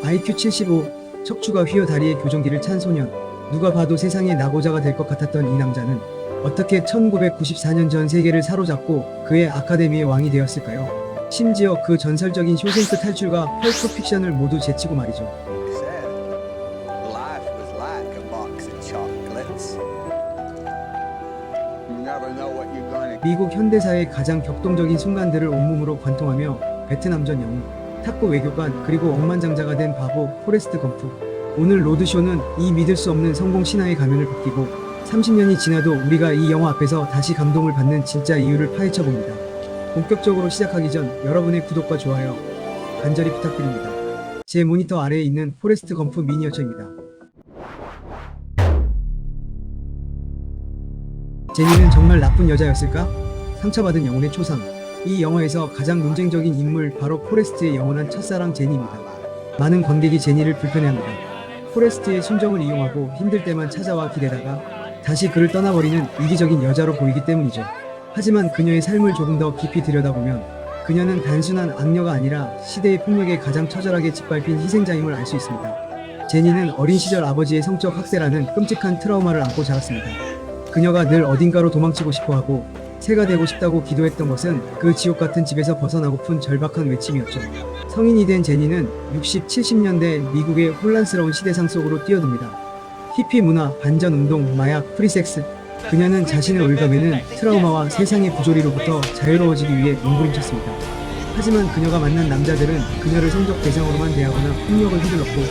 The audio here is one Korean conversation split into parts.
IQ 75, 척추가 휘어 다리에 교정기를 찬 소년. 누가 봐도 세상의 낙오자가 될 것 같았던 이 남자는 어떻게 1994년 전 세계를 사로잡고 그의 아카데미의 왕이 되었을까요? 심지어 그 전설적인 쇼생크 탈출과 펄프 픽션을 모두 제치고 말이죠. said life was like a box of chocolates. You never know what you're gonna 미국 현대사의 가장 격동적인 순간들을 온몸으로 관통하며 베트남전 영웅, 탁구 외교관, 그리고 억만장자가 된 바보 포레스트 검프. 오늘 로드쇼는 이 믿을 수 없는 성공 신화의 가면을 벗기고 30년이 지나도 우리가 이 영화 앞에서 다시 감동을 받는 진짜 이유를 파헤쳐 봅니다. 본격적으로 시작하기 전 여러분의 구독과 좋아요 간절히 부탁드립니다. 제 모니터 아래에 있는 포레스트 검프 미니어처입니다. 제니는 정말 나쁜 여자였을까? 상처받은 영혼의 초상. 이 영화에서 가장 논쟁적인 인물 바로 포레스트의 영원한 첫사랑 제니입니다. 많은 관객이 제니를 불편해합니다. 포레스트의 순정을 이용하고 힘들 때만 찾아와 기대다가 다시 그를 떠나버리는 이기적인 여자로 보이기 때문이죠. 하지만 그녀의 삶을 조금 더 깊이 들여다보면 그녀는 단순한 악녀가 아니라 시대의 폭력에 가장 처절하게 짓밟힌 희생자임을 알 수 있습니다. 제니는 어린 시절 아버지의 성적 학대라는 끔찍한 트라우마를 안고 자랐습니다. 그녀가 늘 어딘가로 도망치고 싶어하고 새가 되고 싶다고 기도했던 것은 그 지옥 같은 집에서 벗어나고픈 절박한 외침이었죠. 성인이 된 제니는 60, 70년대 미국의 혼란스러운 시대상 속으로 뛰어듭니다. 히피 문화, 반전 운동, 마약, 프리섹스. 그녀는 자신의 올가매는 트라우마와 세상의 부조리로부터 자유로워지기 위해 몸부림쳤습니다. 하지만 그녀가 만난 남자들은 그녀를 성적 대상으로만 대하거나 폭력을 휘둘렀고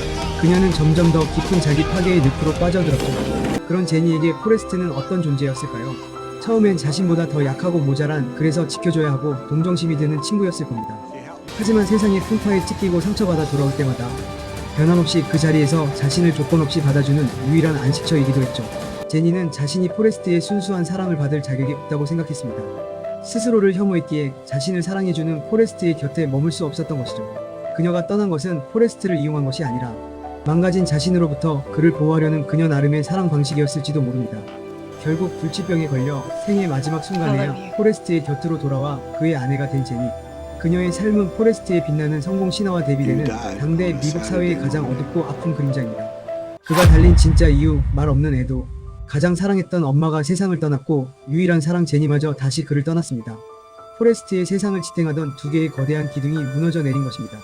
그녀는 점점 더 깊은 자기 파괴의 늪으로 빠져들었죠. 그런 제니에게 포레스트는 어떤 존재였을까요? 처음엔 자신보다 더 약하고 모자란, 그래서 지켜줘야 하고 동정심이 드는 친구였을 겁니다. 하지만 세상의 풍파에 찢기고 상처받아 돌아올 때마다 변함없이 그 자리에서 자신을 조건 없이 받아주는 유일한 안식처이기도 했죠. 제니는 자신이 포레스트의 순수한 사랑을 받을 자격이 없다고 생각했습니다. 스스로를 혐오했기에 자신을 사랑해주는 포레스트의 곁에 머물 수 없었던 것이죠. 그녀가 떠난 것은 포레스트를 이용한 것이 아니라 망가진 자신으로부터 그를 보호하려는 그녀 나름의 사랑 방식이었을지도 모릅니다. 결국 불치병에 걸려 생의 마지막 순간에야 포레스트의 곁으로 돌아와 그의 아내가 된 제니. 그녀의 삶은 포레스트의 빛나는 성공 신화와 대비되는 당대 미국 사회의 가장 어둡고 아픈 그림자입니다. 그가 달린 진짜 이유, 말 없는 애도. 가장 사랑했던 엄마가 세상을 떠났고 유일한 사랑 제니마저 다시 그를 떠났습니다. 포레스트의 세상을 지탱하던 두 개의 거대한 기둥이 무너져 내린 것입니다.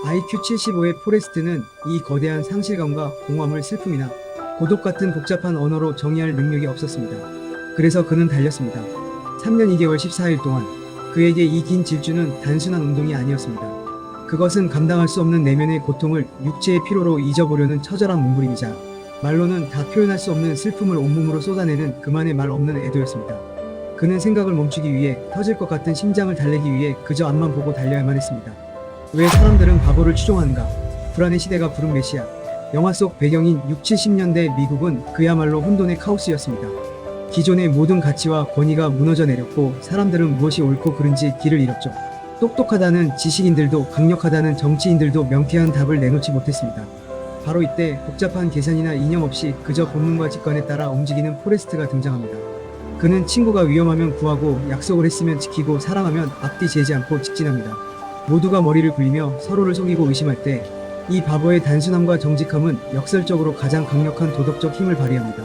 IQ 75의 포레스트는 이 거대한 상실감과 공허함을 슬픔이나 고독 같은 복잡한 언어로 정의할 능력이 없었습니다. 그래서 그는 달렸습니다. 3년 2개월 14일 동안. 그에게 이 긴 질주는 단순한 운동이 아니었습니다. 그것은 감당할 수 없는 내면의 고통을 육체의 피로로 잊어보려는 처절한 몸부림이자 말로는 다 표현할 수 없는 슬픔을 온몸으로 쏟아내는 그만의 말 없는 애도였습니다. 그는 생각을 멈추기 위해 터질 것 같은 심장을 달래기 위해 그저 앞만 보고 달려야만 했습니다. 왜 사람들은 바보를 추종하는가? 불안의 시대가 부른 메시아. 영화 속 배경인 6, 70년대 미국은 그야말로 혼돈의 카오스였습니다. 기존의 모든 가치와 권위가 무너져 내렸고 사람들은 무엇이 옳고 그른지 길을 잃었죠. 똑똑하다는 지식인들도 강력하다는 정치인들도 명쾌한 답을 내놓지 못했습니다. 바로 이때 복잡한 계산이나 이념 없이 그저 본능과 직관에 따라 움직이는 포레스트가 등장합니다. 그는 친구가 위험하면 구하고 약속을 했으면 지키고 사랑하면 앞뒤 재지 않고 직진합니다. 모두가 머리를 굴리며 서로를 속이고 의심할 때 이 바보의 단순함과 정직함은 역설적으로 가장 강력한 도덕적 힘을 발휘합니다.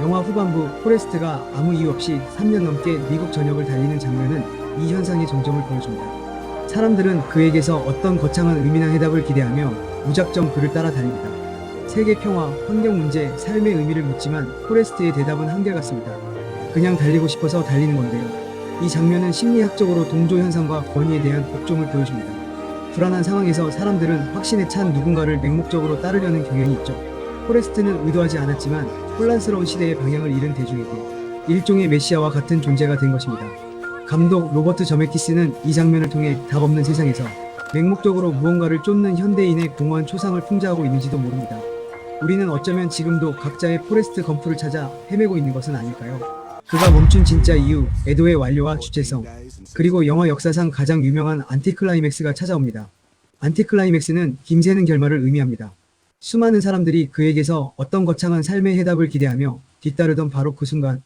영화 후반부 포레스트가 아무 이유 없이 3년 넘게 미국 전역을 달리는 장면은 이 현상의 정점을 보여줍니다. 사람들은 그에게서 어떤 거창한 의미나 해답을 기대하며 무작정 그를 따라 달립니다. 세계 평화, 환경 문제, 삶의 의미를 묻지만 포레스트의 대답은 한결같습니다. 그냥 달리고 싶어서 달리는 건데요. 이 장면은 심리학적으로 동조 현상과 권위에 대한 복종을 보여줍니다. 불안한 상황에서 사람들은 확신에 찬 누군가를 맹목적으로 따르려는 경향이 있죠. 포레스트는 의도하지 않았지만 혼란스러운 시대의 방향을 잃은 대중에게 일종의 메시아와 같은 존재가 된 것입니다. 감독 로버트 저메키스는 이 장면을 통해 답 없는 세상에서 맹목적으로 무언가를 쫓는 현대인의 공허한 초상을 풍자하고 있는지도 모릅니다. 우리는 어쩌면 지금도 각자의 포레스트 검프를 찾아 헤매고 있는 것은 아닐까요? 그가 멈춘 진짜 이유, 애도의 완료와 주체성, 그리고 영화 역사상 가장 유명한 안티클라이맥스가 찾아옵니다. 안티클라이맥스는 김새는 결말을 의미합니다. 수많은 사람들이 그에게서 어떤 거창한 삶의 해답을 기대하며 뒤따르던 바로 그 순간,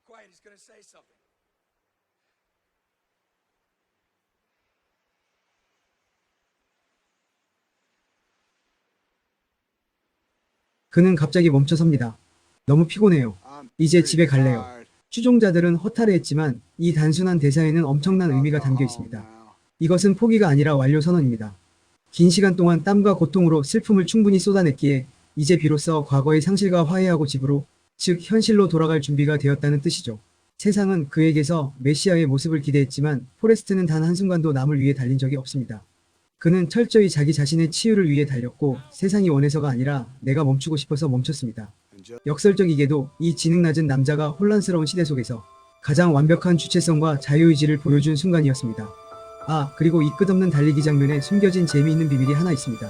Quiet, he's gonna say something. 그는 갑자기 멈춰섭니다. 너무 피곤해요. 이제 집에 갈래요. 추종자들은 허탈해했지만 이 단순한 대사에는 엄청난 의미가 담겨 있습니다. 이것은 포기가 아니라 완료 선언입니다. 긴 시간 동안 땀과 고통으로 슬픔을 충분히 쏟아냈기에 이제 비로소 과거의 상실과 화해하고 집으로, 즉 현실로 돌아갈 준비가 되었다는 뜻이죠. 세상은 그에게서 메시아의 모습을 기대했지만 포레스트는 단 한순간도 남을 위해 달린 적이 없습니다. 그는 철저히 자기 자신의 치유를 위해 달렸고 세상이 원해서가 아니라 내가 멈추고 싶어서 멈췄습니다. 역설적이게도 이 지능 낮은 남자가 혼란스러운 시대 속에서 가장 완벽한 주체성과 자유의지를 보여준 순간이었습니다. 아, 그리고 이 끝없는 달리기 장면에 숨겨진 재미있는 비밀이 하나 있습니다.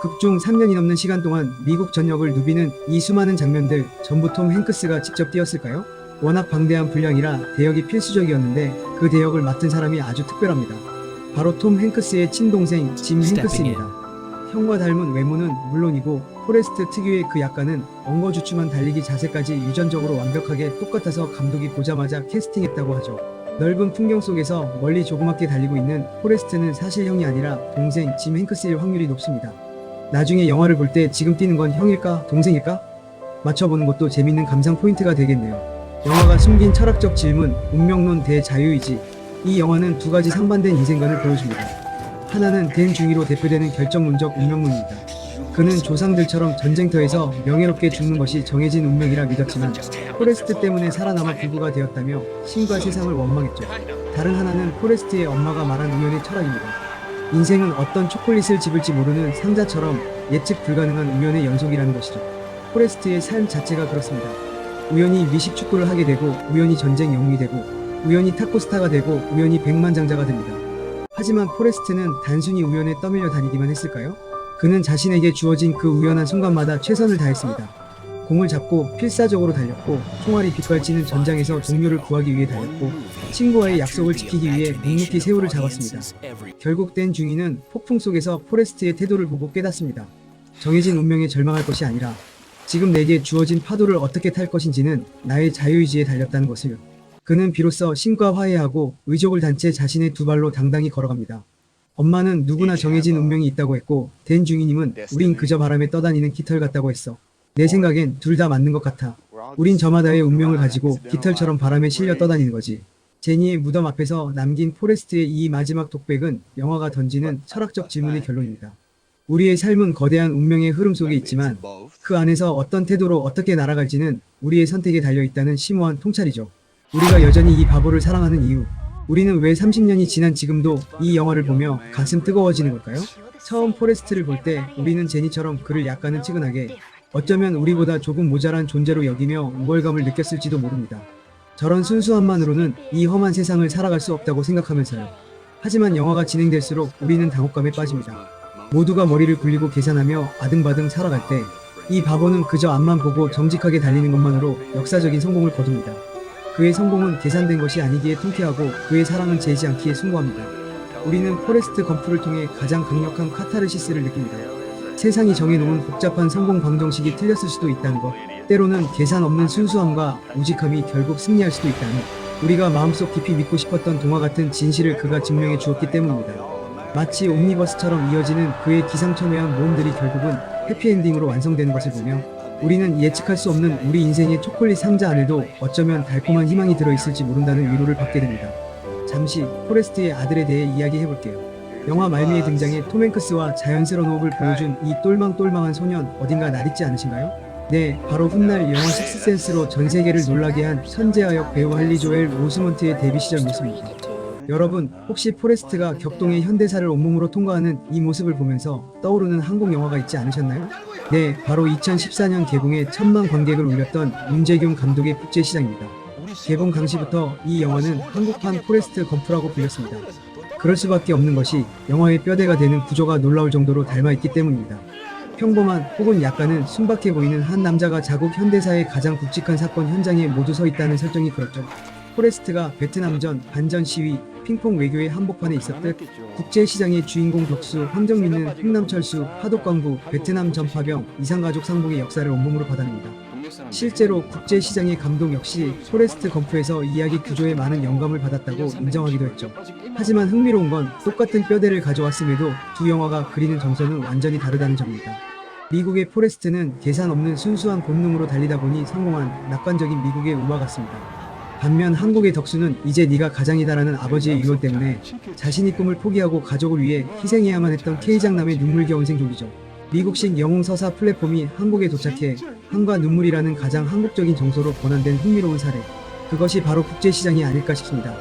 극중 3년이 넘는 시간 동안 미국 전역을 누비는 이 수많은 장면들 전부 톰 행크스가 직접 뛰었을까요? 워낙 방대한 분량이라 대역이 필수적이었는데 그 대역을 맡은 사람이 아주 특별합니다. 바로 톰 행크스의 친동생 짐 행크스입니다. 형과 닮은 외모는 물론이고 포레스트 특유의 그 약간은 엉거주춤한 달리기 자세까지 유전적으로 완벽하게 똑같아서 감독이 보자마자 캐스팅했다고 하죠. 넓은 풍경 속에서 멀리 조그맣게 달리고 있는 포레스트는 사실 형이 아니라 동생 짐 행크스일 확률이 높습니다. 나중에 영화를 볼 때 지금 뛰는 건 형일까 동생일까? 맞춰보는 것도 재밌는 감상 포인트가 되겠네요. 영화가 숨긴 철학적 질문, 운명론 대 자유의지. 이 영화는 두 가지 상반된 인생관을 보여줍니다. 하나는 댄 중이로 대표되는 결정론적 운명론입니다. 그는 조상들처럼 전쟁터에서 명예롭게 죽는 것이 정해진 운명이라 믿었지만 포레스트 때문에 살아남아 부부가 되었다며 신과 세상을 원망했죠. 다른 하나는 포레스트의 엄마가 말한 우연의 철학입니다. 인생은 어떤 초콜릿을 집을지 모르는 상자처럼 예측 불가능한 우연의 연속이라는 것이죠. 포레스트의 삶 자체가 그렇습니다. 우연히 미식 축구를 하게 되고 우연히 전쟁 영웅이 되고 우연히 탁구스타가 되고 우연히 백만장자가 됩니다. 하지만 포레스트는 단순히 우연에 떠밀려 다니기만 했을까요? 그는 자신에게 주어진 그 우연한 순간마다 최선을 다했습니다. 공을 잡고 필사적으로 달렸고 총알이 빗발치는 전장에서 동료를 구하기 위해 달렸고 친구와의 약속을 지키기 위해 묵묵히 새우를 잡았습니다. 결국 댄 중위는 폭풍 속에서 포레스트의 태도를 보고 깨닫습니다. 정해진 운명에 절망할 것이 아니라 지금 내게 주어진 파도를 어떻게 탈 것인지는 나의 자유의지에 달렸다는 것을. 그는 비로소 신과 화해하고 의족을 단 채 자신의 두 발로 당당히 걸어갑니다. 엄마는 누구나 정해진 운명이 있다고 했고 댄 중위님은 우린 그저 바람에 떠다니는 깃털 같다고 했어. 내 생각엔 둘 다 맞는 것 같아. 우린 저마다의 운명을 가지고 깃털처럼 바람에 실려 떠다니는 거지. 제니의 무덤 앞에서 남긴 포레스트의 이 마지막 독백은 영화가 던지는 철학적 질문의 결론입니다. 우리의 삶은 거대한 운명의 흐름 속에 있지만 그 안에서 어떤 태도로 어떻게 날아갈지는 우리의 선택에 달려있다는 심오한 통찰이죠. 우리가 여전히 이 바보를 사랑하는 이유, 우리는 왜 30년이 지난 지금도 이 영화를 보며 가슴 뜨거워지는 걸까요? 처음 포레스트를 볼 때 우리는 제니처럼 그를 약간은 측은하게, 어쩌면 우리보다 조금 모자란 존재로 여기며 우월감을 느꼈을지도 모릅니다. 저런 순수함만으로는 이 험한 세상을 살아갈 수 없다고 생각하면서요. 하지만 영화가 진행될수록 우리는 당혹감에 빠집니다. 모두가 머리를 굴리고 계산하며 아등바등 살아갈 때 이 바보는 그저 앞만 보고 정직하게 달리는 것만으로 역사적인 성공을 거둡니다. 그의 성공은 계산된 것이 아니기에 통쾌하고 그의 사랑은 재지 않기에 숭고합니다. 우리는 포레스트 검프를 통해 가장 강력한 카타르시스를 느낍니다. 세상이 정해놓은 복잡한 성공 방정식이 틀렸을 수도 있다는 것, 때로는 계산 없는 순수함과 우직함이 결국 승리할 수도 있다는, 우리가 마음속 깊이 믿고 싶었던 동화 같은 진실을 그가 증명해 주었기 때문입니다. 마치 옴니버스처럼 이어지는 그의 기상천외한 모험들이 결국은 해피엔딩으로 완성되는 것을 보며 우리는 예측할 수 없는 우리 인생의 초콜릿 상자 안에도 어쩌면 달콤한 희망이 들어있을지 모른다는 위로를 받게 됩니다. 잠시 포레스트의 아들에 대해 이야기해볼게요. 영화 말미에 등장해 톰 행크스와 자연스러운 호흡을 보여준 이 똘망똘망한 소년 어딘가 낯익지 않으신가요? 네, 바로 훗날 영화 식스센스로 전세계를 놀라게 한 천재하역 배우 할리 조엘 오스먼트의 데뷔 시절 모습입니다. 여러분, 혹시 포레스트가 격동의 현대사를 온몸으로 통과하는 이 모습을 보면서 떠오르는 한국 영화가 있지 않으셨나요? 네, 바로 2014년 개봉에 1000만 관객을 울렸던 윤재균 감독의 국제시장입니다. 개봉 당시부터 이 영화는 한국판 포레스트 검프라고 불렸습니다. 그럴 수밖에 없는 것이 영화의 뼈대가 되는 구조가 놀라울 정도로 닮아있기 때문입니다. 평범한 혹은 약간은 순박해 보이는 한 남자가 자국 현대사의 가장 굵직한 사건 현장에 모두 서 있다는 설정이 그렇죠. 포레스트가 베트남전, 반전 시위, 핑퐁 외교의 한복판에 있었듯 국제시장의 주인공 덕수, 황정민은 흥남철수, 하독광부, 베트남 전파병, 이상가족 상봉의 역사를 온몸으로 받아냅니다. 실제로 국제시장의 감독 역시 포레스트 검프에서 이야기 구조에 많은 영감을 받았다고 인정하기도 했죠. 하지만 흥미로운 건 똑같은 뼈대를 가져왔음에도 두 영화가 그리는 정서는 완전히 다르다는 점입니다. 미국의 포레스트는 계산 없는 순수한 본능으로 달리다 보니 성공한 낙관적인 미국의 우화 같습니다. 반면 한국의 덕수는 이제 네가 가장이다라는 아버지의 유언 때문에 자신이 꿈을 포기하고 가족을 위해 희생해야만 했던 K장남의 눈물겨운 생존기죠. 미국식 영웅 서사 플랫폼이 한국에 도착해 한과 눈물이라는 가장 한국적인 정서로 번안된 흥미로운 사례. 그것이 바로 국제시장이 아닐까 싶습니다.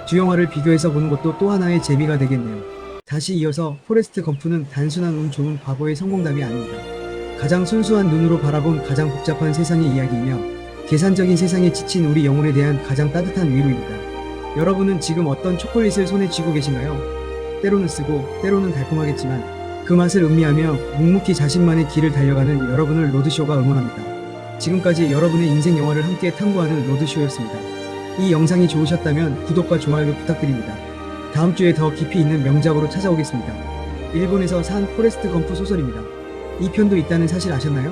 두 영화를 비교해서 보는 것도 또 하나의 재미가 되겠네요. 다시 이어서 포레스트 검프는 단순한 운 좋은 바보의 성공담이 아닙니다. 가장 순수한 눈으로 바라본 가장 복잡한 세상의 이야기이며 계산적인 세상에 지친 우리 영혼에 대한 가장 따뜻한 위로입니다. 여러분은 지금 어떤 초콜릿을 손에 쥐고 계신가요? 때로는 쓰고 때로는 달콤하겠지만 그 맛을 음미하며 묵묵히 자신만의 길을 달려가는 여러분을 로드쇼가 응원합니다. 지금까지 여러분의 인생 영화를 함께 탐구하는 로드쇼였습니다. 이 영상이 좋으셨다면 구독과 좋아요 부탁드립니다. 다음 주에 더 깊이 있는 명작으로 찾아오겠습니다. 일본에서 산 포레스트 검프 소설입니다. 이 편도 있다는 사실 아셨나요?